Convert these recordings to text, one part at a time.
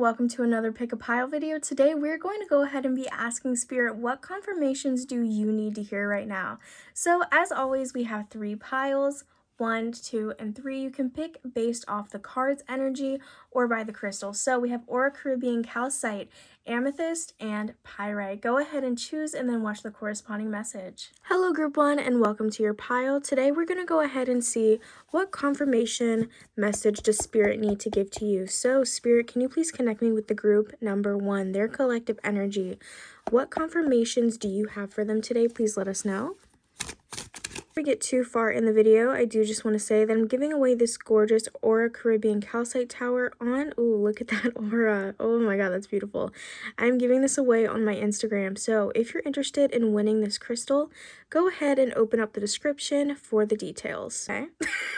welcome to another Pick a Pile video. Today we're going to go ahead and be asking Spirit, what confirmations do you need to hear right now? So as always, we have 3 piles, 1, 2, and 3. You can pick based off the card's energy or by the crystal. So we have Aura Caribbean, Calcite, Amethyst, and Pyrite. Go ahead and choose and then watch the corresponding message. Hello group 1 and welcome to your pile. Today we're going to go ahead and see what confirmation message does Spirit need to give to you. So Spirit, can you please connect me with the group number 1, their collective energy. What confirmations do you have for them today? Please let us know. Before we get too far in the video, I do just want to say that I'm giving away this gorgeous Aura Caribbean Calcite Tower on, ooh, look at that aura. Oh my god, that's beautiful. I'm giving this away on my Instagram, so if you're interested in winning this crystal, go ahead and open up the description for the details. Okay,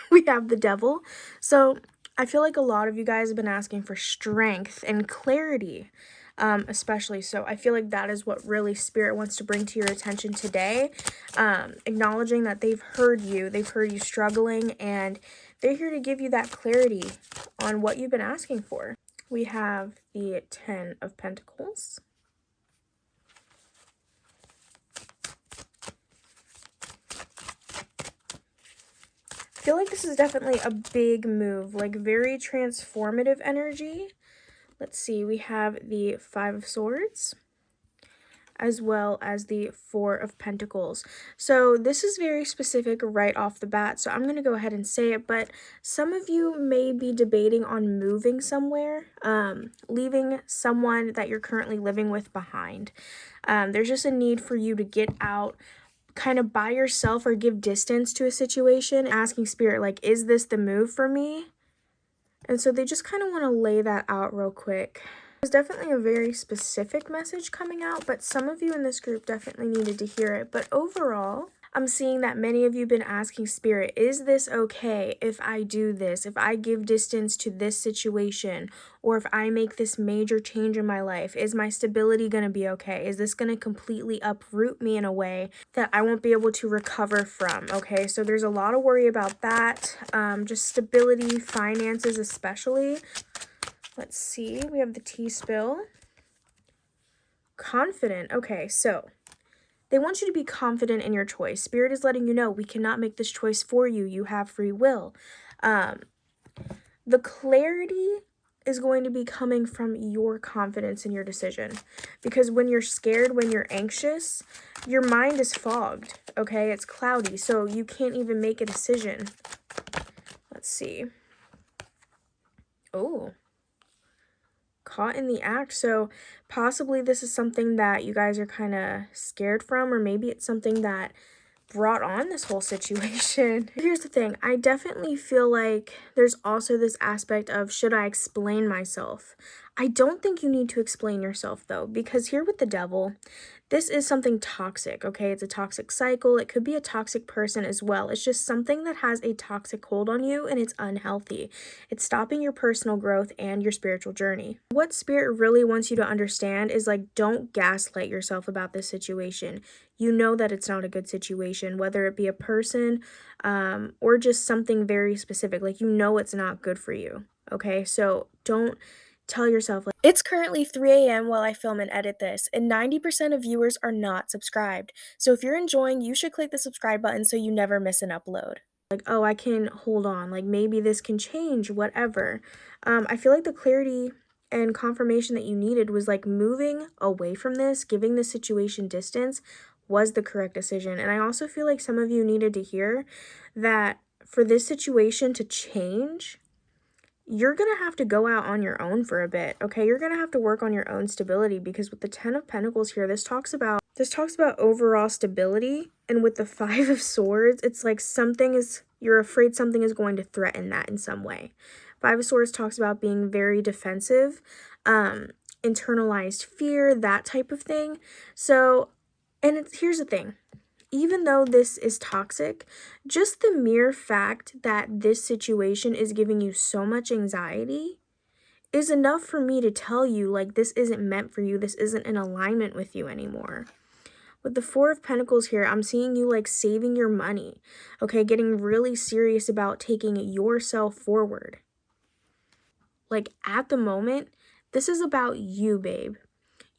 we have the Devil. So I feel like a lot of you guys have been asking for strength and clarity. Especially, so I feel like that is what really Spirit wants to bring to your attention today, acknowledging that they've heard you struggling, and they're here to give you that clarity on what you've been asking for. We have the 10 of Pentacles. I feel like this is definitely a big move, like very transformative energy. Let's see, we have the 5 of Swords, as well as the 4 of Pentacles. So this is very specific right off the bat, so I'm going to go ahead and say it, but some of you may be debating on moving somewhere, leaving someone that you're currently living with behind. There's just a need for you to get out, kind of by yourself, or give distance to a situation, asking Spirit, like, is this the move for me? And so they just kind of want to lay that out real quick. There's definitely a very specific message coming out, but some of you in this group definitely needed to hear it. But overall, I'm seeing that many of you have been asking Spirit, is this okay if I do this, if I give distance to this situation, or if I make this major change in my life? Is my stability going to be okay? Is this going to completely uproot me in a way that I won't be able to recover from? Okay, so there's a lot of worry about that, just stability, finances especially. Let's see, we have the T-spill. Confident. Okay, so they want you to be confident in your choice. Spirit is letting you know we cannot make this choice for you. You have free will. The clarity is going to be coming from your confidence in your decision. Because when you're scared, when you're anxious, your mind is fogged, okay? It's cloudy, so you can't even make a decision. Let's see. Oh. Caught in the act. So possibly this is something that you guys are kind of scared from, or maybe it's something that brought on this whole situation. Here's the thing, I definitely feel like there's also this aspect of, should I explain myself? I don't think you need to explain yourself though, because here with the Devil, this is something toxic, okay? It's a toxic cycle. It could be a toxic person as well. It's just something that has a toxic hold on you, and it's unhealthy. It's stopping your personal growth and your spiritual journey. What Spirit really wants you to understand is, like, don't gaslight yourself about this situation. You know that it's not a good situation, whether it be a person or just something very specific. Like, you know it's not good for you, okay? So don't tell yourself, like, it's currently 3 a.m. while I film and edit this, and 90% of viewers are not subscribed. So if you're enjoying, you should click the subscribe button so you never miss an upload. Like, oh, I can hold on, like, maybe this can change, whatever. I feel like the clarity and confirmation that you needed was, like, moving away from this, giving the situation distance was the correct decision. And I also feel like some of you needed to hear that for this situation to change, you're going to have to go out on your own for a bit, okay? You're going to have to work on your own stability, because with the 10 of Pentacles here, this talks about overall stability, and with the 5 of Swords, it's like you're afraid something is going to threaten that in some way. 5 of Swords talks about being very defensive, internalized fear, that type of thing. So, and here's the thing. Even though this is toxic, just the mere fact that this situation is giving you so much anxiety is enough for me to tell you, like, this isn't meant for you. This isn't in alignment with you anymore. With the 4 of Pentacles here, I'm seeing you, like, saving your money, okay? Getting really serious about taking yourself forward. Like, at the moment, This is about you, babe.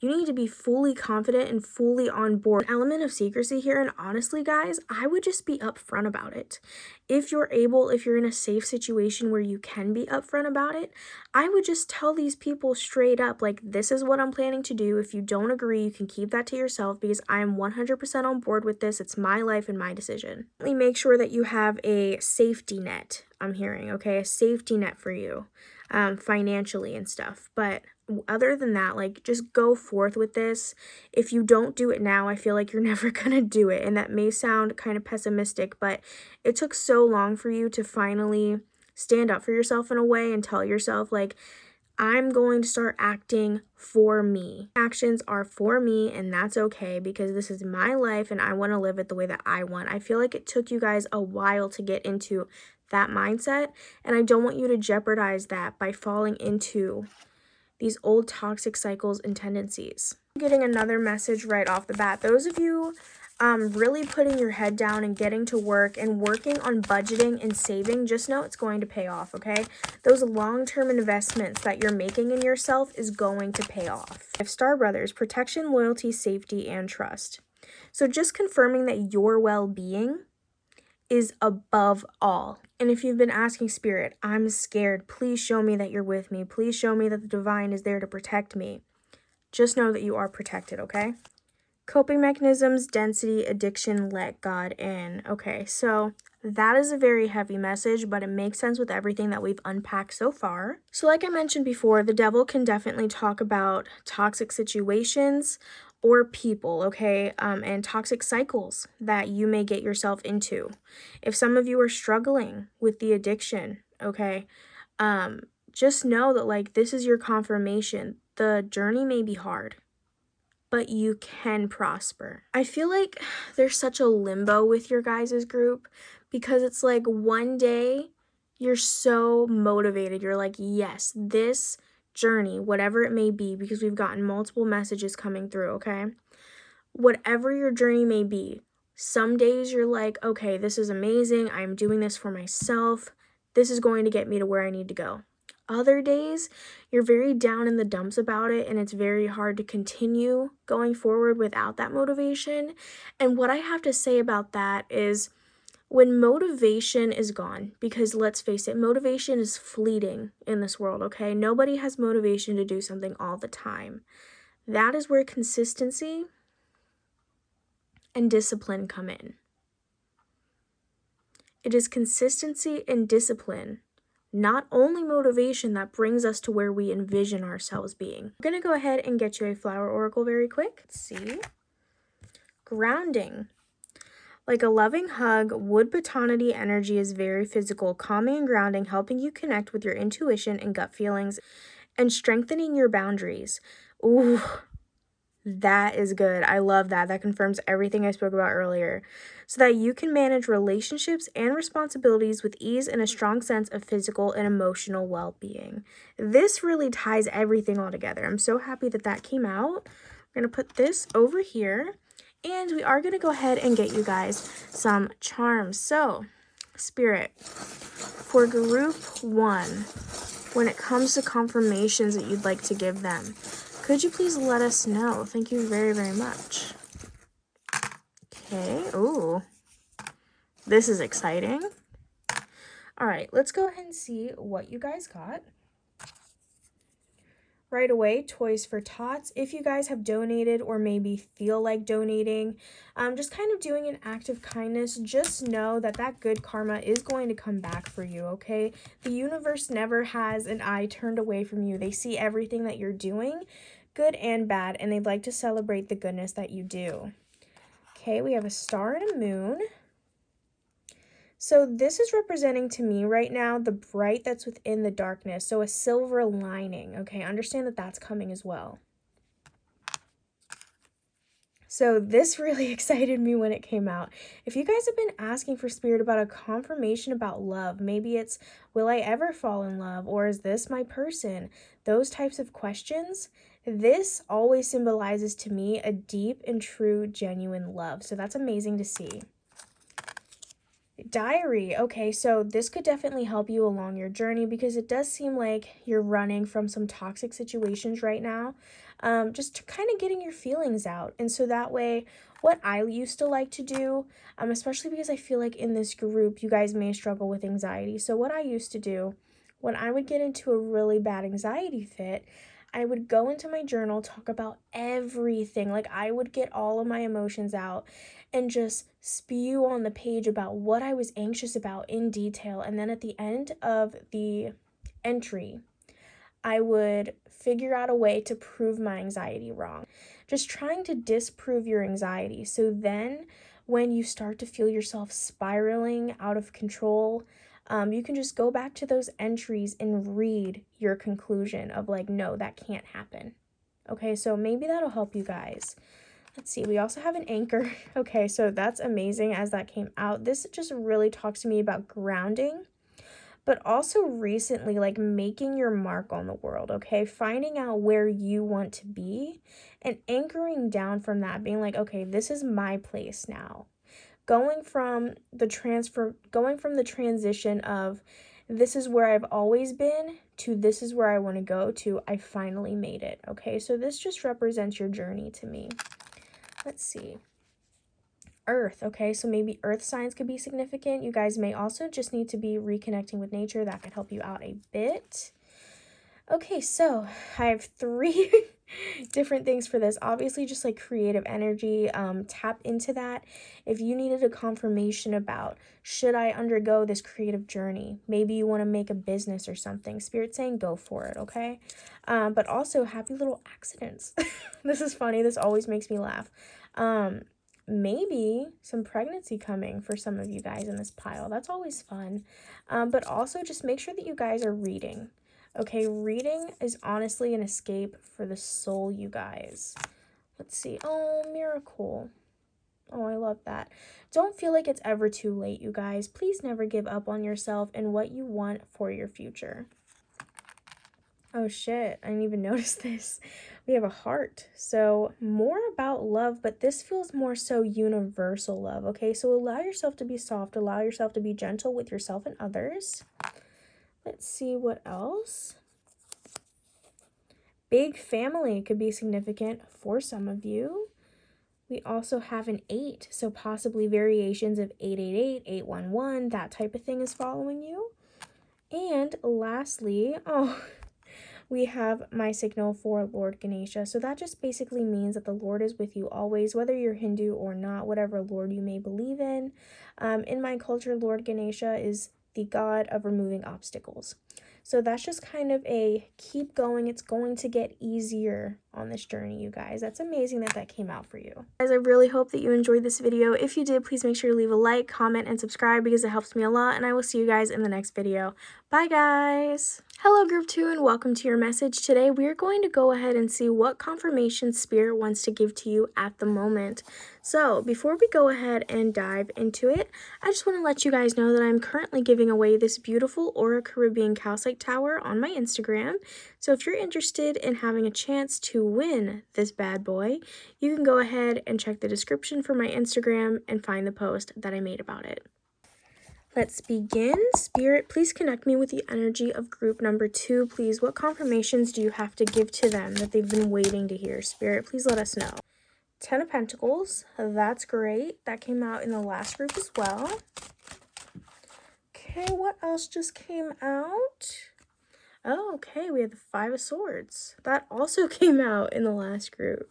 You need to be fully confident and fully on board. An element of secrecy here, and honestly, guys, I would just be upfront about it. If you're in a safe situation where you can be upfront about it, I would just tell these people straight up, like, this is what I'm planning to do. If you don't agree, you can keep that to yourself because I am 100% on board with this. It's my life and my decision. Make sure that you have a safety net, I'm hearing, okay? A safety net for you, financially and stuff. But other than that, like, just go forth with this. If you don't do it now, I feel like you're never gonna do it. And that may sound kind of pessimistic, but it took so long for you to finally stand up for yourself in a way and tell yourself, like, I'm going to start acting for me. Actions are for me, and that's okay because this is my life and I want to live it the way that I want. I feel like it took you guys a while to get into that mindset, and I don't want you to jeopardize that by falling into these old toxic cycles and tendencies. Getting another message right off the bat. Those of you really putting your head down and getting to work and working on budgeting and saving, just know it's going to pay off, okay? Those long-term investments that you're making in yourself is going to pay off. Star Brothers, protection, loyalty, safety, and trust. So just confirming that your well-being is above all. And if you've been asking Spirit, I'm scared, please show me that you're with me. Please show me that the divine is there to protect me. Just know that you are protected, okay? Coping mechanisms, density, addiction, let God in. Okay, so that is a very heavy message, but it makes sense with everything that we've unpacked so far. So like I mentioned before, the devil can definitely talk about toxic situations or people, okay, and toxic cycles that you may get yourself into. If some of you are struggling with the addiction, okay, just know that, like, this is your confirmation. The journey may be hard, but you can prosper. I feel like there's such a limbo with your guys' group because it's like one day you're so motivated. You're like, yes, this journey, whatever it may be, because we've gotten multiple messages coming through, okay? Whatever your journey may be, some days you're like, okay, this is amazing. I'm doing this for myself. This is going to get me to where I need to go. Other days, you're very down in the dumps about it, and it's very hard to continue going forward without that motivation. And what I have to say about that is when motivation is gone, because let's face it, motivation is fleeting in this world, okay? Nobody has motivation to do something all the time. That is where consistency and discipline come in. It is consistency and discipline, not only motivation, that brings us to where we envision ourselves being. I'm going to go ahead and get you a flower oracle very quick. Let's see. Grounding. Like a loving hug, wood botanity energy is very physical, calming and grounding, helping you connect with your intuition and gut feelings and strengthening your boundaries. Ooh, that is good. I love that. That confirms everything I spoke about earlier. So that you can manage relationships and responsibilities with ease and a strong sense of physical and emotional well-being. This really ties everything all together. I'm so happy that that came out. We're going to put this over here. And we are going to go ahead and get you guys some charms. So, Spirit, for group 1, when it comes to confirmations that you'd like to give them, could you please let us know? Thank you very, very much. Okay. Ooh. This is exciting. All right. Let's go ahead and see what you guys got. Right away, Toys for Tots. If you guys have donated or maybe feel like donating, just kind of doing an act of kindness, just know that that good karma is going to come back for you, okay? The universe never has an eye turned away from you. They see everything that you're doing, good and bad, and they'd like to celebrate the goodness that you do. Okay, we have a star and a moon. So this is representing to me right now the bright that's within the darkness. So a silver lining, okay? Understand that that's coming as well. So this really excited me when it came out. If you guys have been asking for Spirit about a confirmation about love, maybe it's, will I ever fall in love? Or is this my person? Those types of questions, this always symbolizes to me a deep and true, genuine love. So that's amazing to see. Diary. Okay, so this could definitely help you along your journey because it does seem like you're running from some toxic situations right now. Just kind of getting your feelings out. And so that way, what I used to like to do, especially because I feel like in this group, you guys may struggle with anxiety. So what I used to do when I would get into a really bad anxiety fit, I would go into my journal, talk about everything. Like I would get all of my emotions out and just spew on the page about what I was anxious about in detail. And then at the end of the entry, I would figure out a way to prove my anxiety wrong. Just trying to disprove your anxiety. So then when you start to feel yourself spiraling out of control, you can just go back to those entries and read your conclusion of like, no, that can't happen. Okay, so maybe that'll help you guys. Let's see, we also have an anchor. Okay, so that's amazing as that came out. This just really talks to me about grounding, but also recently, like making your mark on the world, okay? Finding out where you want to be and anchoring down from that, being like, okay, this is my place now. Going from the transition of this is where I've always been to this is where I want to go to, I finally made it, okay? So this just represents your journey to me. Let's see. Earth, okay? So maybe earth signs could be significant. You guys may also just need to be reconnecting with nature. That could help you out a bit. Okay, so I have 3 different things for this. Obviously, just like creative energy, tap into that. If you needed a confirmation about, should I undergo this creative journey? Maybe you want to make a business or something. Spirit saying go for it, okay? But also happy little accidents. This is funny. This always makes me laugh. Maybe some pregnancy coming for some of you guys in this pile. That's always fun. But also just make sure that you guys are reading. Okay, reading is honestly an escape for the soul, you guys. Let's see. Oh, miracle. Oh, I love that. Don't feel like it's ever too late, you guys. Please never give up on yourself and what you want for your future. Oh shit, I didn't even notice this. We have a heart. So more about love, but this feels more so universal love, okay? So allow yourself to be soft, allow yourself to be gentle with yourself and others. Let's see what else. Big family could be significant for some of you. We also have an 8, so possibly variations of 888, 811, that type of thing is following you. And lastly, we have my signal for Lord Ganesha. So that just basically means that the Lord is with you always, whether you're Hindu or not, whatever Lord you may believe in. In my culture, Lord Ganesha is the god of removing obstacles. So that's just kind of a keep going. It's going to get easier on this journey, you guys. That's amazing that that came out for you. Guys, I really hope that you enjoyed this video. If you did, please make sure to leave a like, comment, and subscribe because it helps me a lot. And I will see you guys in the next video. Bye, guys. Hello, Group 2, and welcome to your message. Today, we are going to go ahead and see what confirmation Spirit wants to give to you at the moment. So, before we go ahead and dive into it, I just want to let you guys know that I'm currently giving away this beautiful Aura Caribbean Calcite Tower on my Instagram. So, if you're interested in having a chance to win this bad boy, you can go ahead and check the description for my Instagram and find the post that I made about it. Let's begin. Spirit, please connect me with the energy of group number 2. Please, what confirmations do you have to give to them that they've been waiting to hear? Spirit, please let us know. 10 of Pentacles. That's great. That came out in the last group as well. Okay, what else just came out? Oh, okay, we have the 5 of Swords. That also came out in the last group.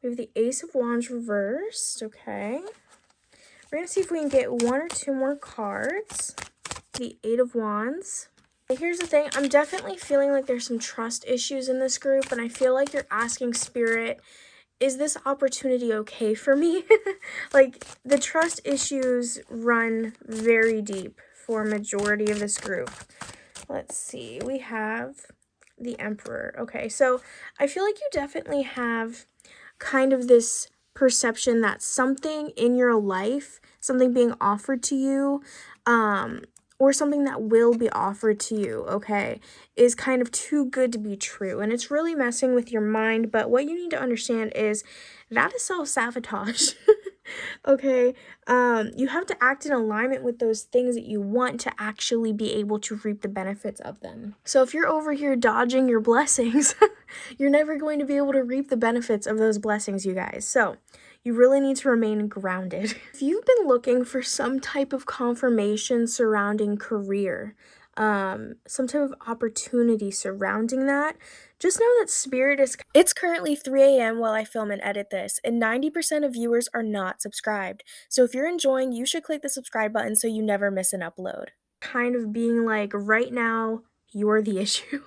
We have the Ace of Wands reversed. Okay. We're going to see if we can get 1 or 2 more cards. The 8 of Wands. Here's the thing. I'm definitely feeling like there's some trust issues in this group, and I feel like you're asking Spirit, is this opportunity okay for me? Like, the trust issues run very deep for a majority of this group. Let's see. We have the Emperor. Okay, so I feel like you definitely have kind of this perception that something in your life, something being offered to you, or something that will be offered to you, okay, is kind of too good to be true. And it's really messing with your mind. But what you need to understand is that is self-sabotage. Okay, you have to act in alignment with those things that you want to actually be able to reap the benefits of them. So if you're over here dodging your blessings, you're never going to be able to reap the benefits of those blessings, you guys. So you really need to remain grounded. If you've been looking for some type of confirmation surrounding career, some type of opportunity surrounding that, just know that Spirit is. It's currently 3 a.m. while I film and edit this, and 90% of viewers are not subscribed. So if you're enjoying, you should click the subscribe button so you never miss an upload. Kind of being like, right now, you're the issue.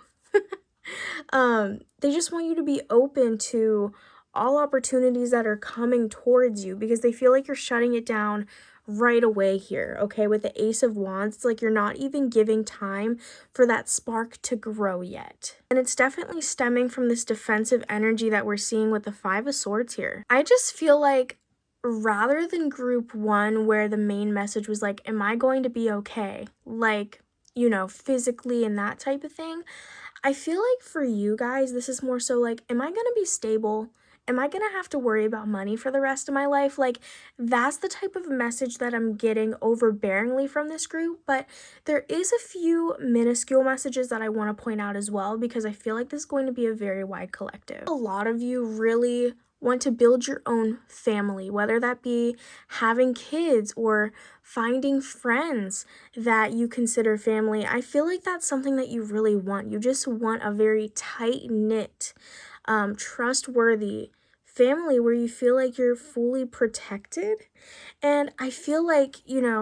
They just want you to be open to all opportunities that are coming towards you because they feel like you're shutting it down right away here, okay? With the Ace of Wands, it's like you're not even giving time for that spark to grow yet. And it's definitely stemming from this defensive energy that we're seeing with the Five of Swords here. I just feel like rather than group one, where the main message was like, am I going to be okay? Like, physically and that type of thing. I feel like for you guys, this is more so like, am I going to be stable? Am I going to have to worry about money for the rest of my life? Like, that's the type of message that I'm getting overbearingly from this group. But there is a few minuscule messages that I want to point out as well, because I feel like this is going to be a very wide collective. A lot of you really want to build your own family, whether that be having kids or finding friends that you consider family. I feel like that's something that you really want. You just want a very tight-knit, trustworthy family where you feel like you're fully protected. And I feel like,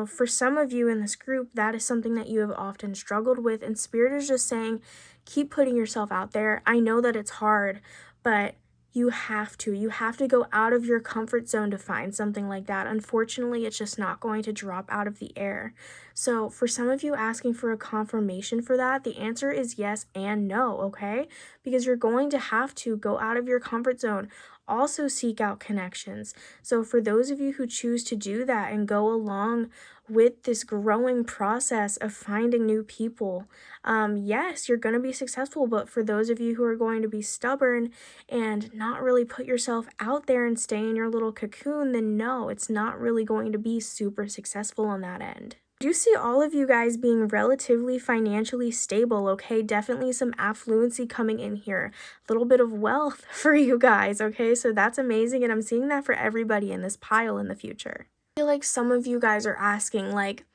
for some of you in this group, that is something that you have often struggled with. And Spirit is just saying, keep putting yourself out there. I know that it's hard, but you have to. You have to go out of your comfort zone to find something like that. Unfortunately, it's just not going to drop out of the air. So for some of you asking for a confirmation for that, the answer is yes and no, okay? Because you're going to have to go out of your comfort zone. Also seek out connections. So for those of you who choose to do that and go along with this growing process of finding new people, yes, you're going to be successful. But for those of you who are going to be stubborn and not really put yourself out there and stay in your little cocoon, then no, it's not really going to be super successful on that end. I do see all of you guys being relatively financially stable, okay? Definitely some affluency coming in here. A little bit of wealth for you guys, okay? So that's amazing, and I'm seeing that for everybody in this pile in the future. I feel like some of you guys are asking, like,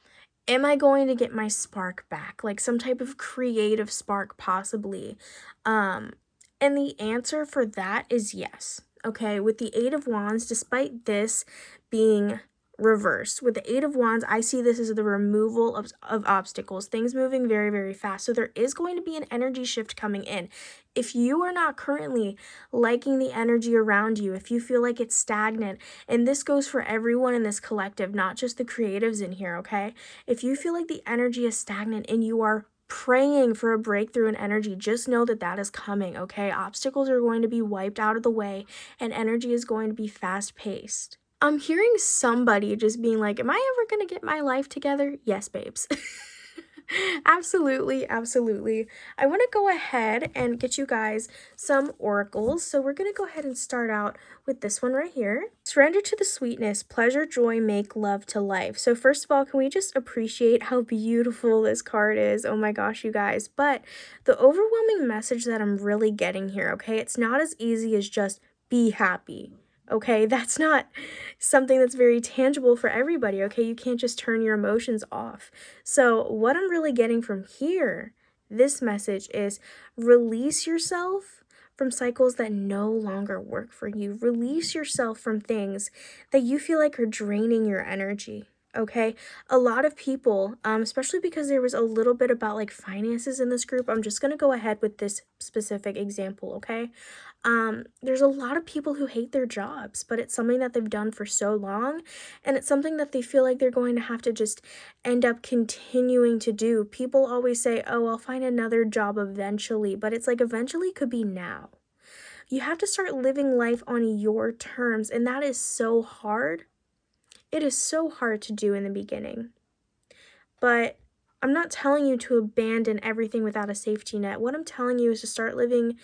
am I going to get my spark back? Like some type of creative spark, possibly. And the answer for that is yes. Okay, with the Eight of Wands, despite this being reversed, with the Eight of Wands, I see this as the removal of obstacles, things moving very, very fast. So there is going to be an energy shift coming in. If you are not currently liking the energy around you, if you feel like it's stagnant, and this goes for everyone in this collective, not just the creatives in here, okay? If you feel like the energy is stagnant and you are praying for a breakthrough in energy, just know that that is coming, okay? Obstacles are going to be wiped out of the way and energy is going to be fast-paced. I'm hearing somebody just being like, am I ever going to get my life together? Yes, babes. Absolutely, absolutely. I want to go ahead and get you guys some oracles. So we're going to go ahead and start out with this one right here. Surrender to the sweetness, pleasure, joy, make love to life. So first of all, can we just appreciate how beautiful this card is? Oh my gosh, you guys. But the overwhelming message that I'm really getting here, okay, it's not as easy as just be happy. Okay, that's not something that's very tangible for everybody, okay? You can't just turn your emotions off. So what I'm really getting from here, this message is release yourself from cycles that no longer work for you. Release yourself from things that you feel like are draining your energy. Okay, a lot of people, especially because there was a little bit about like finances in this group, I'm just going to go ahead with this specific example, okay? There's a lot of people who hate their jobs, but it's something that they've done for so long, and it's something that they feel like they're going to have to just end up continuing to do. People always say, oh, I'll find another job eventually, but it's like eventually could be now. You have to start living life on your terms, and that is so hard. It is so hard to do in the beginning. But I'm not telling you to abandon everything without a safety net. What I'm telling you is to start living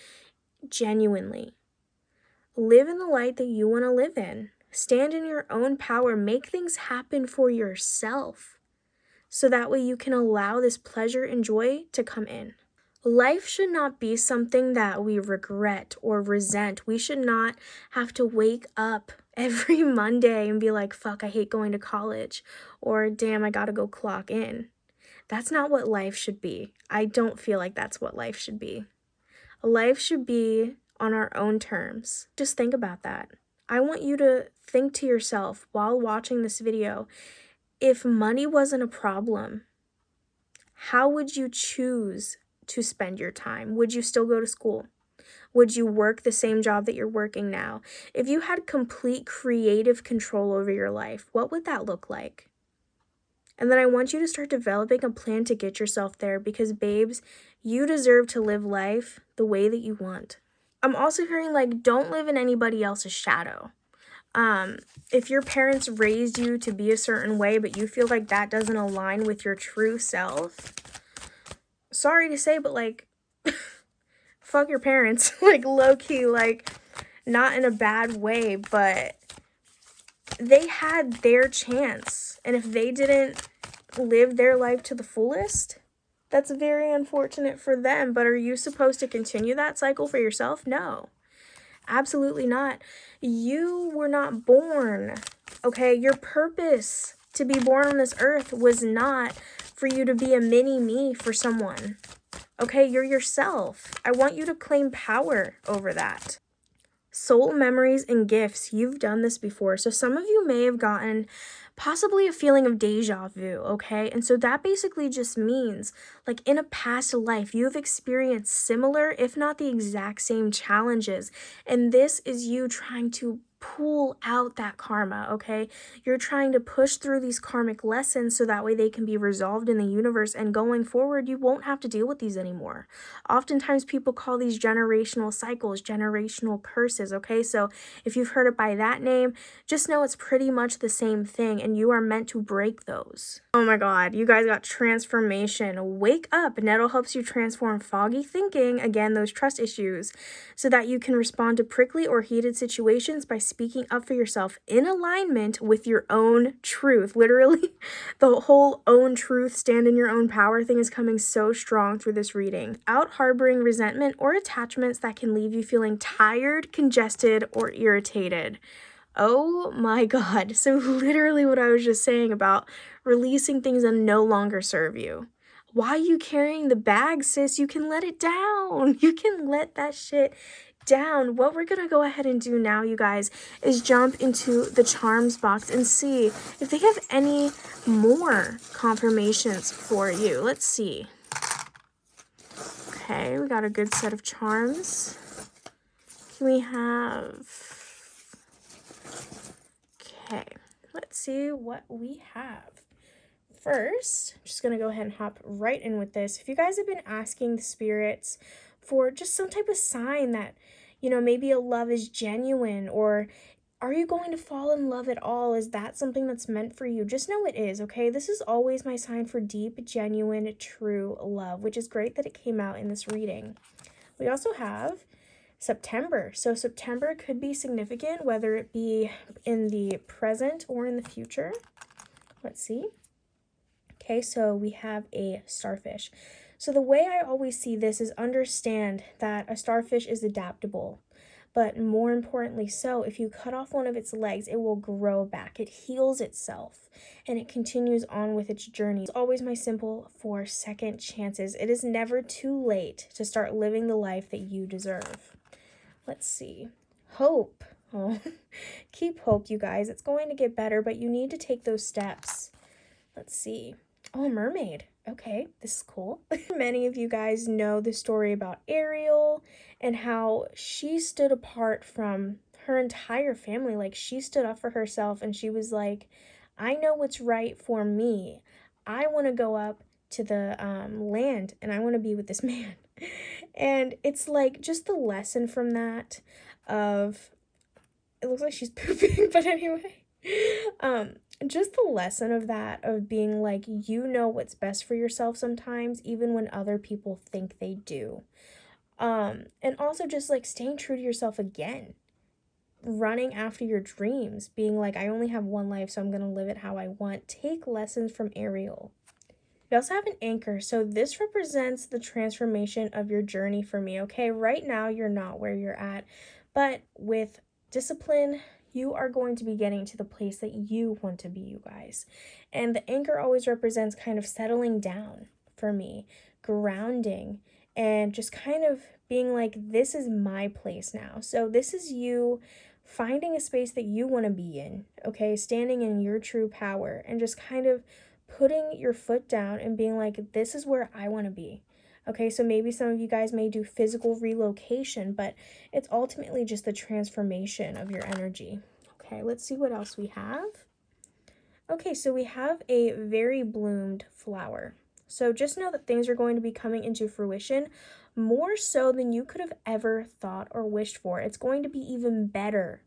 genuinely. Live in the light that you want to live in. Stand in your own power. Make things happen for yourself so that way you can allow this pleasure and joy to come in. Life should not be something that we regret or resent. We should not have to wake up every Monday and be like, fuck, I hate going to college, or damn, I gotta go clock in. That's not what life should be. I don't feel like that's what life should be. Life should be on our own terms. Just think about that. I want you to think to yourself while watching this video, if money wasn't a problem, how would you choose to spend your time? Would you still go to school? Would you work the same job that you're working now? If you had complete creative control over your life, what would that look like? And then I want you to start developing a plan to get yourself there because, babes, you deserve to live life the way that you want. I'm also hearing, like, don't live in anybody else's shadow. If your parents raised you to be a certain way, but you feel like that doesn't align with your true self, sorry to say, but, like, fuck your parents. Like, low-key, like, not in a bad way, but they had their chance. And if they didn't live their life to the fullest, that's very unfortunate for them. But are you supposed to continue that cycle for yourself? No. Absolutely not. You were not born, okay? Your purpose to be born on this earth was not for you to be a mini-me for someone, okay? You're yourself. I want you to claim power over that. Soul memories and gifts. You've done this before. So some of you may have gotten possibly a feeling of deja vu, okay? And so that basically just means, like, in a past life, you've experienced similar, if not the exact same challenges. And this is you trying to pull out that karma, okay? You're trying to push through these karmic lessons so that way they can be resolved in the universe, and going forward, you won't have to deal with these anymore. Oftentimes, people call these generational cycles, generational curses, okay? So if you've heard it by that name, just know it's pretty much the same thing, and you are meant to break those. Oh my God, you guys got transformation. Wake up. Nettle helps you transform foggy thinking, again, those trust issues, so that you can respond to prickly or heated situations by speaking up for yourself in alignment with your own truth. Literally, the whole own truth, stand in your own power thing is coming so strong through this reading. Out harboring resentment or attachments that can leave you feeling tired, congested, or irritated. Oh my God. So literally what I was just saying about releasing things that no longer serve you. Why are you carrying the bag, sis? You can let it down. You can let that shit down. What we're gonna go ahead and do now, you guys, is jump into the charms box and see if they have any more confirmations for you. Let's see. Okay, we got a good set of charms. We have... Okay, let's see what we have. First, I'm just going to go ahead and hop right in with this. If you guys have been asking the spirits for just some type of sign that, you know, maybe a love is genuine, or are you going to fall in love at all? Is that something that's meant for you? Just know it is, okay? This is always my sign for deep, genuine, true love, which is great that it came out in this reading. We also have September. So September could be significant, whether it be in the present or in the future. Let's see. Okay, so we have a starfish. So the way I always see this is understand that a starfish is adaptable. But more importantly so, if you cut off one of its legs, it will grow back. It heals itself and it continues on with its journey. It's always my symbol for second chances. It is never too late to start living the life that you deserve. Let's see. Hope. Oh, keep hope, you guys. It's going to get better, but you need to take those steps. Let's see. Oh, a mermaid. Okay, this is cool. Many of you guys know the story about Ariel and how she stood apart from her entire family. Like, she stood up for herself and she was like, I know what's right for me. I want to go up to the land and I want to be with this man. And it's like just the lesson from that of, it looks like she's pooping, but anyway, just the lesson of that, of being like, you know what's best for yourself sometimes, even when other people think they do. And also just like staying true to yourself again. running after your dreams, being like, I only have one life, so I'm going to live it how I want. Take lessons from Ariel. We also have an anchor. So this represents the transformation of your journey for me, okay? Right now, you're not where you're at, but with discipline, you are going to be getting to the place that you want to be, you guys. And the anchor always represents kind of settling down for me, grounding, and just kind of being like, this is my place now. So this is you finding a space that you want to be in, okay? Standing in your true power and just kind of putting your foot down and being like, this is where I want to be. Okay, so maybe some of you guys may do physical relocation, but it's ultimately just the transformation of your energy. Okay, let's see what else we have. Okay, so we have a very bloomed flower. So just know that things are going to be coming into fruition more so than you could have ever thought or wished for. It's going to be even better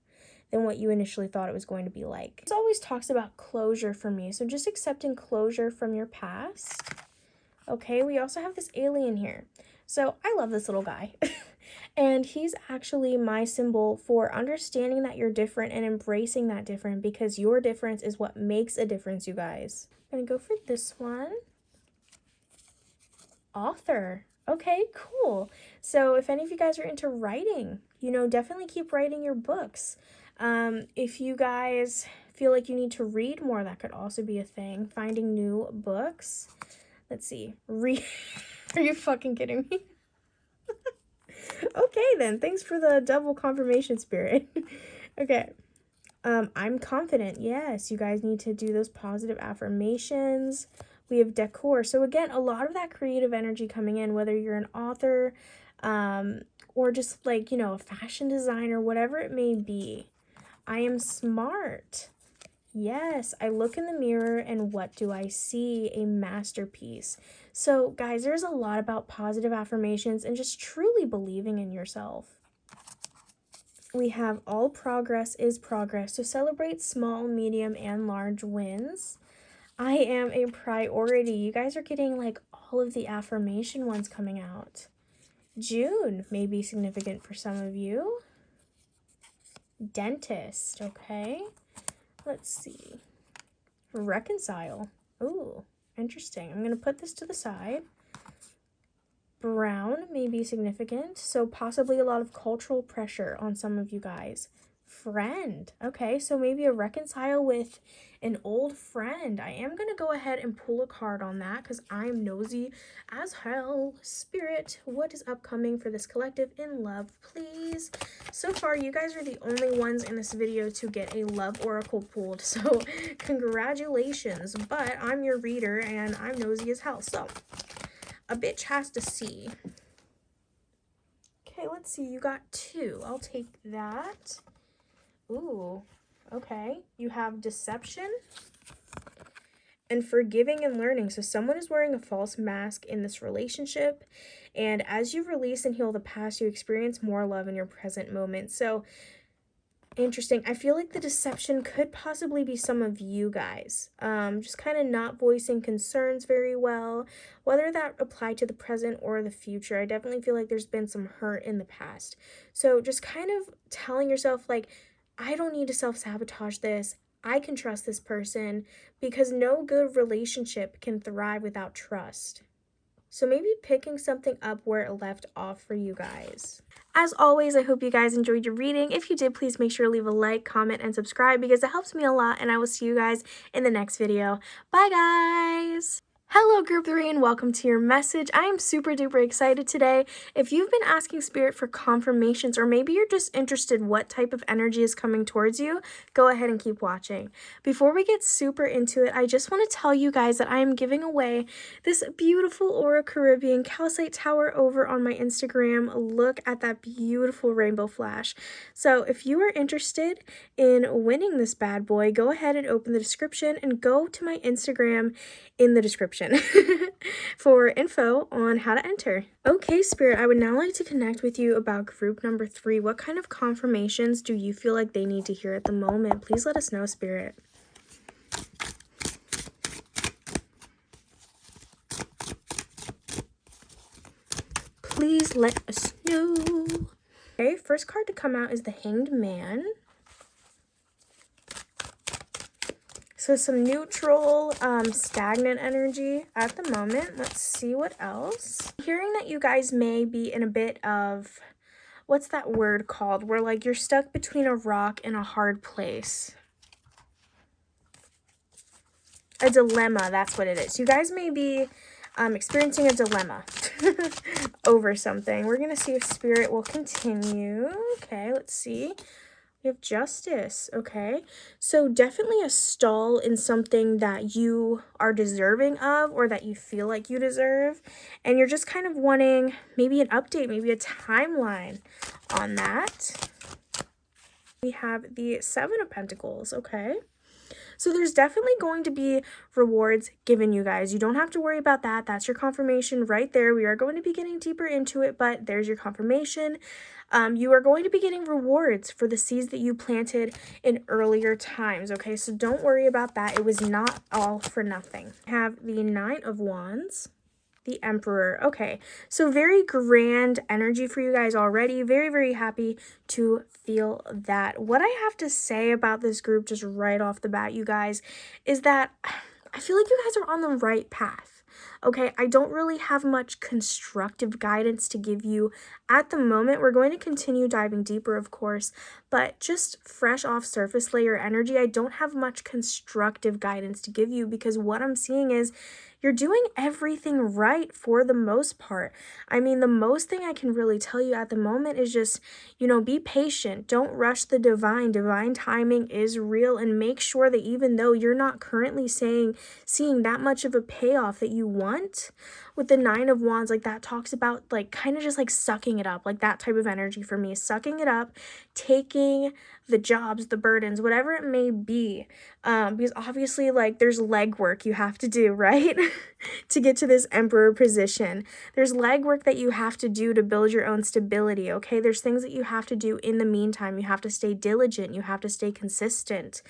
than what you initially thought it was going to be like. It always talks about closure for me, so just accepting closure from your past. Okay, we also have this alien here. So I love this little guy. And he's actually my symbol for understanding that you're different and embracing that different, because your difference is what makes a difference, you guys. I'm gonna go for this one. Author. Okay, cool. So if any of you guys are into writing, you know, definitely keep writing your books. If you guys feel like you need to read more, that could also be a thing. Finding new books. Let's see. Are you fucking kidding me? Okay, then. Thanks for the double confirmation, Spirit. Okay. I'm confident. Yes, you guys need to do those positive affirmations. We have decor. So again, a lot of that creative energy coming in, whether you're an author, or just like, you know, a fashion designer, whatever it may be. I am smart. Yes, I look in the mirror and what do I see? A masterpiece. So guys, there's a lot about positive affirmations and just truly believing in yourself. We have all progress is progress. So celebrate small, medium, and large wins. I am a priority. You guys are getting like all of the affirmation ones coming out. June may be significant for some of you. Dentist, okay. Let's see. Reconcile. Ooh, interesting. I'm going to put this to the side. Brown may be significant. So possibly a lot of cultural pressure on some of you guys. Friend. Okay, so maybe a reconcile with an old friend. I am going to go ahead and pull a card on that because I'm nosy as hell. Spirit, what is upcoming for this collective in love, please? So far, you guys are the only ones in this video to get a love oracle pulled, so congratulations. But I'm your reader and I'm nosy as hell, so a bitch has to see. Okay, let's see. You got 2. I'll take that. Ooh, okay. You have deception and forgiving and learning. So someone is wearing a false mask in this relationship. And as you release and heal the past, you experience more love in your present moment. So interesting. I feel like the deception could possibly be some of you guys. Just kind of not voicing concerns very well, whether that applied to the present or the future. I definitely feel like there's been some hurt in the past. So just kind of telling yourself like, I don't need to self-sabotage this. I can trust this person, because no good relationship can thrive without trust. So maybe picking something up where it left off for you guys. As always, I hope you guys enjoyed your reading. If you did, please make sure to leave a like, comment, and subscribe because it helps me a lot, and I will see you guys in the next video. Bye, guys! Hello, Group 3, and welcome to your message. I am super duper excited today. If you've been asking Spirit for confirmations, or maybe you're just interested what type of energy is coming towards you, go ahead and keep watching. Before we get super into it, I just want to tell you guys that I am giving away this beautiful Aura Caribbean calcite tower over on my Instagram. Look at that beautiful rainbow flash. So if you are interested in winning this bad boy, go ahead and open the description and go to my Instagram in the description for info on how to enter. Okay, Spirit, I would now like to connect with you about group number 3. What kind of confirmations do you feel like they need to hear at the moment? Please let us know, Spirit. Please let us know. Okay, first card to come out is the Hanged Man. So some neutral, stagnant energy at the moment. Let's see what else. I'm hearing that you guys may be in a bit of, what's that word called? Where like you're stuck between a rock and a hard place. A dilemma, that's what it is. You guys may be experiencing a dilemma over something. We're going to see if spirit will continue. Okay, let's see. We have justice, okay? So definitely a stall in something that you are deserving of or that you feel like you deserve. And you're just kind of wanting maybe an update, maybe a timeline on that. We have the Seven of Pentacles, okay? So there's definitely going to be rewards given you guys. You don't have to worry about that. That's your confirmation right there. We are going to be getting deeper into it, but there's your confirmation. You are going to be getting rewards for the seeds that you planted in earlier times, okay? So don't worry about that. It was not all for nothing. We have the Nine of Wands. The Emperor. Okay, so very grand energy for you guys already. Very, very happy to feel that. What I have to say about this group just right off the bat, you guys, is that I feel like you guys are on the right path. Okay, I don't really have much constructive guidance to give you at the moment. We're going to continue diving deeper, of course, but just fresh off surface layer energy, I don't have much constructive guidance to give you because what I'm seeing is you're doing everything right for the most part. I mean, the most thing I can really tell you at the moment is just, be patient. Don't rush the divine. Divine timing is real, and make sure that even though you're not currently seeing that much of a payoff that you want, with the Nine of Wands, like that talks about like kind of just like sucking it up, like that type of energy for me, sucking it up, taking the jobs, the burdens, whatever it may be, because obviously like there's legwork you have to do, right? To get to this Emperor position. There's legwork that you have to do to build your own stability, okay? There's things that you have to do in the meantime. You have to stay diligent. You have to stay consistent.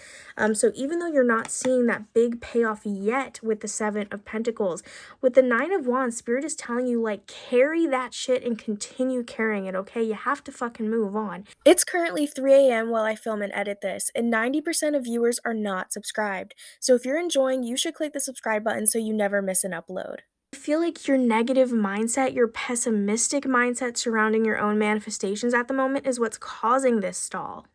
So even though you're not seeing that big payoff yet with the Seven of Pentacles, with the Nine of Wands, Spirit is telling you, like, carry that shit and continue carrying it, okay? You have to fucking move on. It's currently 3 a.m. while I film and edit this, and 90% of viewers are not subscribed. So if you're enjoying, you should click the subscribe button so you never miss an upload. I feel like your negative mindset, your pessimistic mindset surrounding your own manifestations at the moment is what's causing this stall.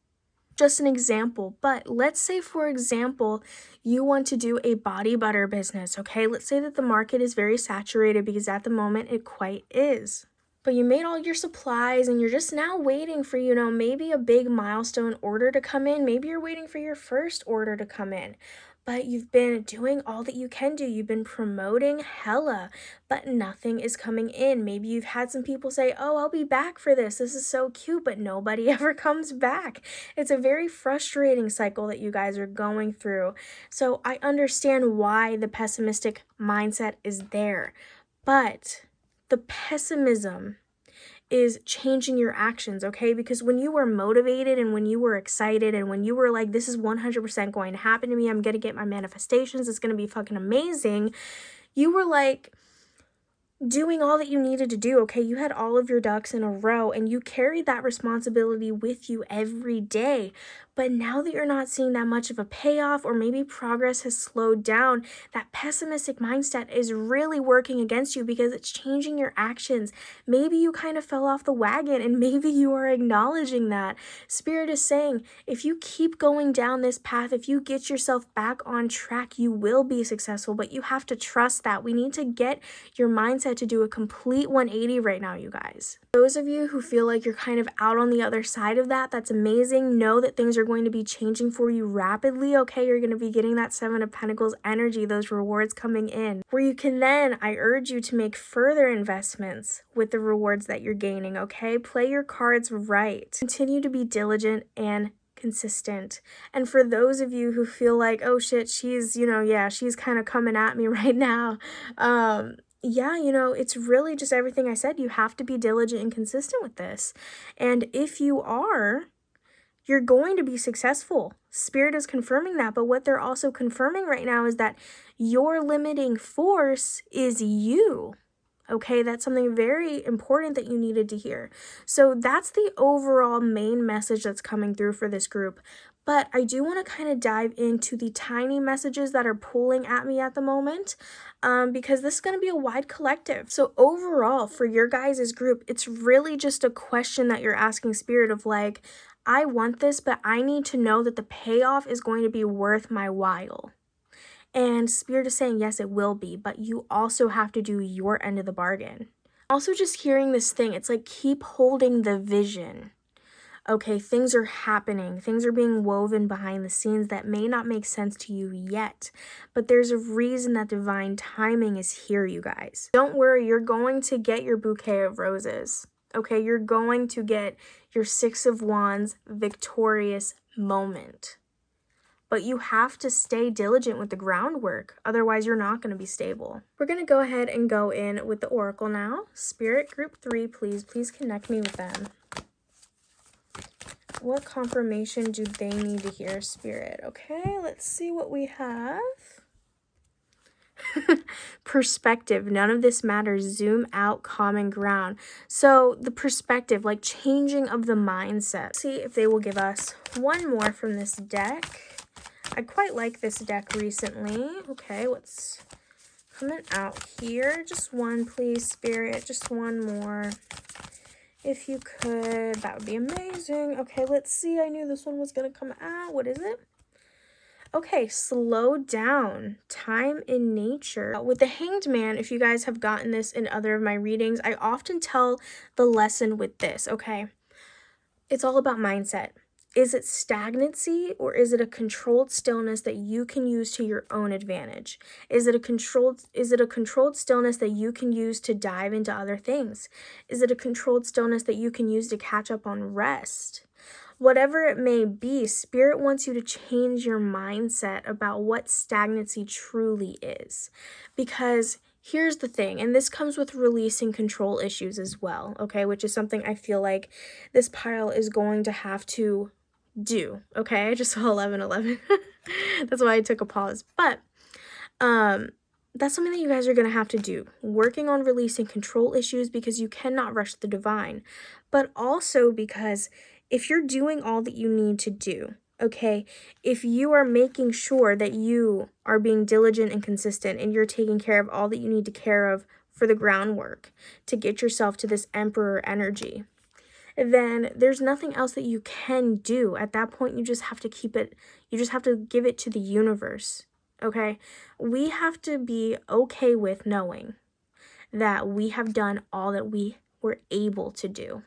Just an example, but let's say, for example, you want to do a body butter business, okay? Let's say that the market is very saturated because at the moment it quite is. But you made all your supplies and you're just now waiting for, maybe a big milestone order to come in. Maybe you're waiting for your first order to come in. But you've been doing all that you can do. You've been promoting hella, but nothing is coming in. Maybe you've had some people say, oh, I'll be back for this. This is so cute, but nobody ever comes back. It's a very frustrating cycle that you guys are going through. So I understand why the pessimistic mindset is there. But the pessimism is changing your actions, okay? Because when you were motivated and when you were excited and when you were like, this is 100% going to happen to me, I'm going to get my manifestations, it's going to be fucking amazing, you were like doing all that you needed to do, okay? You had all of your ducks in a row and you carried that responsibility with you every day. But now that you're not seeing that much of a payoff, or maybe progress has slowed down, that pessimistic mindset is really working against you because it's changing your actions. Maybe you kind of fell off the wagon and maybe you are acknowledging that. Spirit is saying, if you keep going down this path, if you get yourself back on track, you will be successful, but you have to trust that. We need to get your mindset to do a complete 180 right now, you guys. Those of you who feel like you're kind of out on the other side of that, that's amazing. Know that things are going to be changing for you rapidly, okay? You're going to be getting that Seven of Pentacles energy, those rewards coming in, where you can then, I urge you to make further investments with the rewards that you're gaining, okay? Play your cards right. Continue to be diligent and consistent. And for those of you who feel like, oh shit, she's, she's kind of coming at me right now, it's really just everything I said. You have to be diligent and consistent with this. And if you are, you're going to be successful. Spirit is confirming that. But what they're also confirming right now is that your limiting force is you. Okay, that's something very important that you needed to hear. So that's the overall main message that's coming through for this group. But I do want to kind of dive into the tiny messages that are pulling at me at the moment, because this is going to be a wide collective. So overall, for your guys' group, it's really just a question that you're asking Spirit of like, I want this, but I need to know that the payoff is going to be worth my while. And Spirit is saying, yes, it will be, but you also have to do your end of the bargain. Also, just hearing this thing, it's like, keep holding the vision. Okay, things are happening. Things are being woven behind the scenes that may not make sense to you yet, but there's a reason that divine timing is here, you guys. Don't worry, you're going to get your bouquet of roses. Okay, you're going to get your Six of Wands victorious moment. But you have to stay diligent with the groundwork, otherwise you're not going to be stable. We're going to go ahead and go in with the oracle now. Spirit group 3, please connect me with them. What confirmation do they need to hear, Spirit? Okay, let's see what we have. Perspective. None of this matters. Zoom out, common ground. So the perspective, like changing of the mindset. See if they will give us one more from this deck. I quite like this deck recently. Okay, what's coming out here? Just one, please, Spirit. Just one more. If you could, that would be amazing. Okay, let's see. I knew this one was going to come out. What is it? Okay, slow down. Time in nature. With the Hanged Man, if you guys have gotten this in other of my readings, I often tell the lesson with this, okay? It's all about mindset. Is it stagnancy or is it a controlled stillness that you can use to your own advantage? Is it a controlled stillness that you can use to dive into other things? Is it a controlled stillness that you can use to catch up on rest? Whatever it may be, Spirit wants you to change your mindset about what stagnancy truly is. Because here's the thing, and this comes with releasing control issues as well, okay, which is something I feel like this pile is going to have to do, okay? I just saw 1111. That's why I took a pause. But that's something that you guys are going to have to do. Working on releasing control issues because you cannot rush the divine. But also because if you're doing all that you need to do, okay, if you are making sure that you are being diligent and consistent and you're taking care of all that you need to care of for the groundwork to get yourself to this Emperor energy, then there's nothing else that you can do. At that point, you just have to keep it, you just have to give it to the universe, okay? We have to be okay with knowing that we have done all that we were able to do.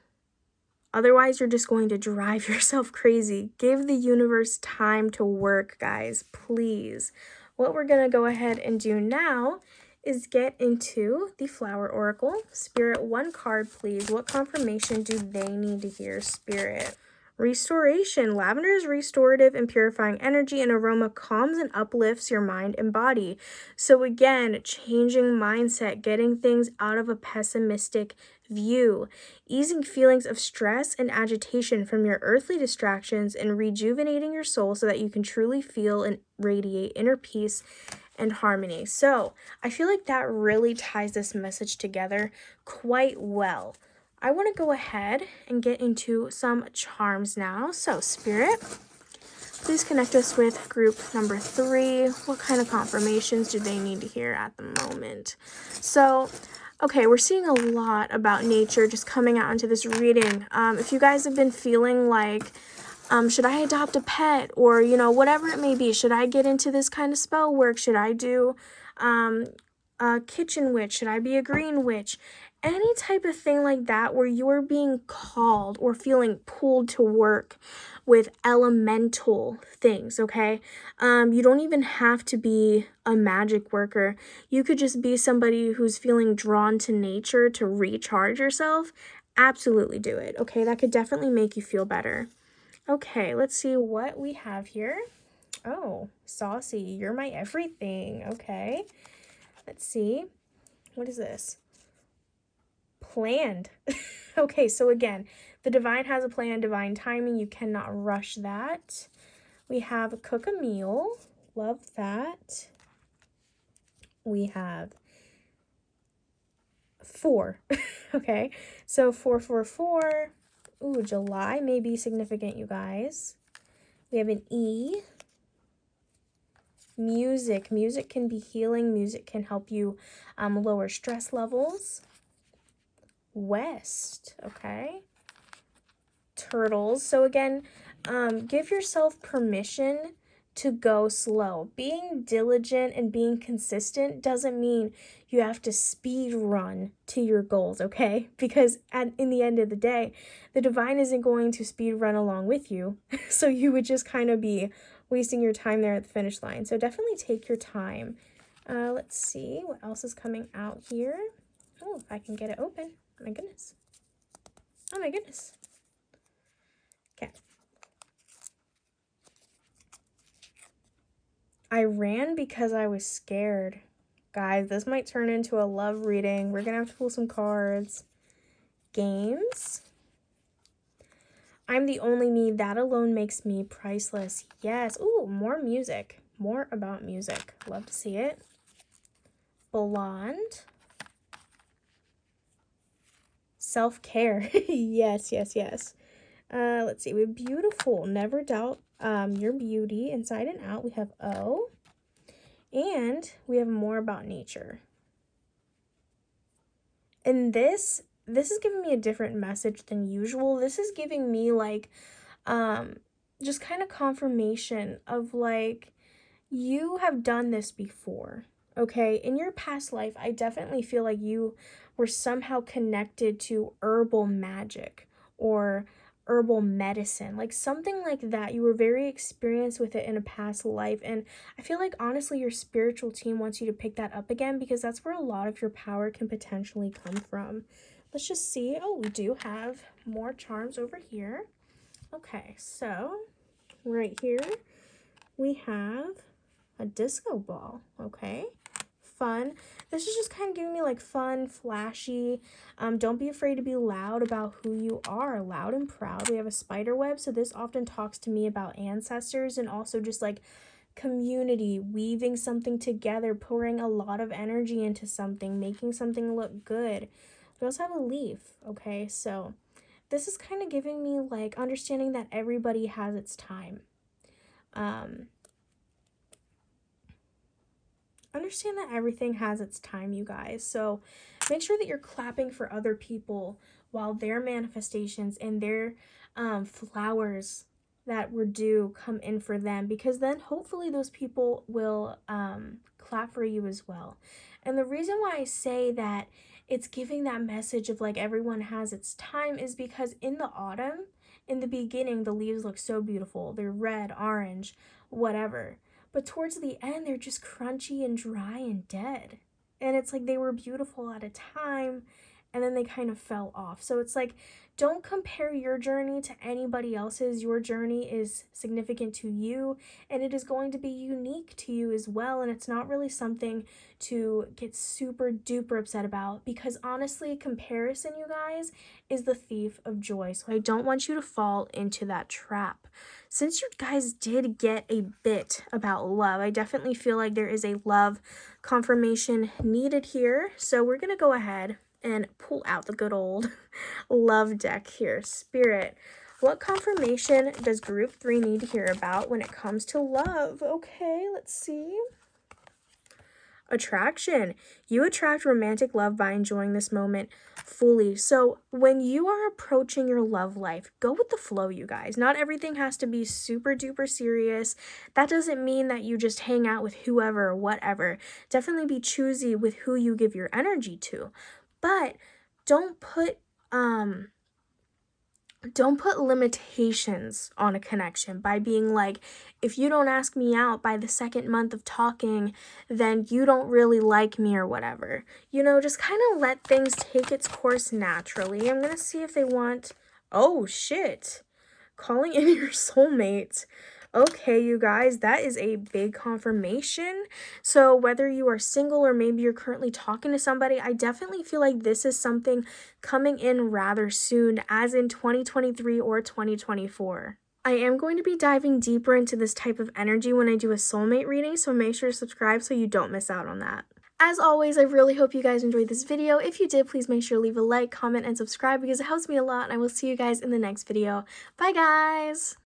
Otherwise, you're just going to drive yourself crazy. Give the universe time to work, guys, please. What we're going to go ahead and do now is get into the Flower Oracle. Spirit, one card, please. What confirmation do they need to hear, Spirit? Restoration. Lavender is restorative and purifying energy, and aroma calms and uplifts your mind and body. So again, changing mindset, getting things out of a pessimistic view, easing feelings of stress and agitation from your earthly distractions, and rejuvenating your soul so that you can truly feel and radiate inner peace and harmony. So I feel like that really ties this message together quite well. I want to go ahead and get into some charms now. So Spirit, please connect us with group number 3. What kind of confirmations do they need to hear at the moment? So, okay, we're seeing a lot about nature just coming out into this reading. If you guys have been feeling like, should I adopt a pet, or, you know, whatever it may be, should I get into this kind of spell work? Should I do a kitchen witch? Should I be a green witch? Any type of thing like that where you're being called or feeling pulled to work with elemental things, okay? You don't even have to be a magic worker. You could just be somebody who's feeling drawn to nature to recharge yourself. Absolutely do it, okay? That could definitely make you feel better. Okay, let's see what we have here. Oh, saucy, you're my everything. Okay, let's see. What is this? Planned. Okay, so again, the divine has a plan, divine timing. You cannot rush that. We have cook a meal. Love that. We have 4. Okay, so 444. Ooh, July may be significant, you guys. We have an E. Music. Music can be healing. Music can help you lower stress levels. West. Okay. Turtles. So again, give yourself permission to go slow. Being diligent and being consistent doesn't mean you have to speed run to your goals, okay? Because in the end of the day, the divine isn't going to speed run along with you. So you would just kind of be wasting your time there at the finish line. So definitely take your time. Let's see what else is coming out here. Oh, if I can get it open. Oh my goodness. Oh my goodness. Okay. I ran because I was scared. Guys, this might turn into a love reading. We're going to have to pull some cards. Games. I'm the only me. That alone makes me priceless. Yes. Ooh, more music. More about music. Love to see it. Blonde. Self-care. Yes, yes, yes. Let's see. We have beautiful. Never doubt your beauty inside and out. We have O. And we have more about nature. And this is giving me a different message than usual. This is giving me like just kind of confirmation of like you have done this before. Okay, in your past life, I definitely feel like you were somehow connected to herbal magic or herbal medicine, like something like that. You were very experienced with it in a past life. And I feel like honestly, your spiritual team wants you to pick that up again because that's where a lot of your power can potentially come from. Let's just see. Oh, we do have more charms over here. Okay, so right here we have a disco ball. Okay, fun. This is just kind of giving me like fun, flashy. Don't be afraid to be loud about who you are, loud and proud. We have a spider web, so this often talks to me about ancestors and also just like community, weaving something together, pouring a lot of energy into something, making something look good. We also have a leaf. Okay, so this is kind of giving me like understanding that everybody has its time. Understand that everything has its time, you guys. So make sure that you're clapping for other people while their manifestations and their flowers that were due come in for them, because then hopefully those people will clap for you as well. And the reason why I say that it's giving that message of like everyone has its time is because in the autumn, in the beginning, the leaves look so beautiful. They're red, orange, whatever. But towards the end, they're just crunchy and dry and dead. And it's like they were beautiful at a time, and then they kind of fell off. So it's like, don't compare your journey to anybody else's. Your journey is significant to you, and it is going to be unique to you as well. And it's not really something to get super duper upset about, because honestly, comparison, you guys, is the thief of joy. So I don't want you to fall into that trap. Since you guys did get a bit about love, I definitely feel like there is a love confirmation needed here. So we're going to go ahead and pull out the good old love deck here. Spirit, what confirmation does group 3 need to hear about when it comes to love? Okay, let's see. Attraction. You attract romantic love by enjoying this moment fully. So when you are approaching your love life, go with the flow, you guys. Not everything has to be super duper serious. That doesn't mean that you just hang out with whoever or whatever. Definitely be choosy with who you give your energy to. But don't put limitations on a connection by being like, if you don't ask me out by the second month of talking, then you don't really like me or whatever. You know, just kind of let things take its course naturally. I'm going to see if they want, oh shit, calling in your soulmate. Okay, you guys, that is a big confirmation. So whether you are single or maybe you're currently talking to somebody, I definitely feel like this is something coming in rather soon, as in 2023 or 2024. I am going to be diving deeper into this type of energy when I do a soulmate reading, so make sure to subscribe so you don't miss out on that. As always, I really hope you guys enjoyed this video. If you did, please make sure to leave a like, comment, and subscribe because it helps me a lot, and I will see you guys in the next video. Bye, guys!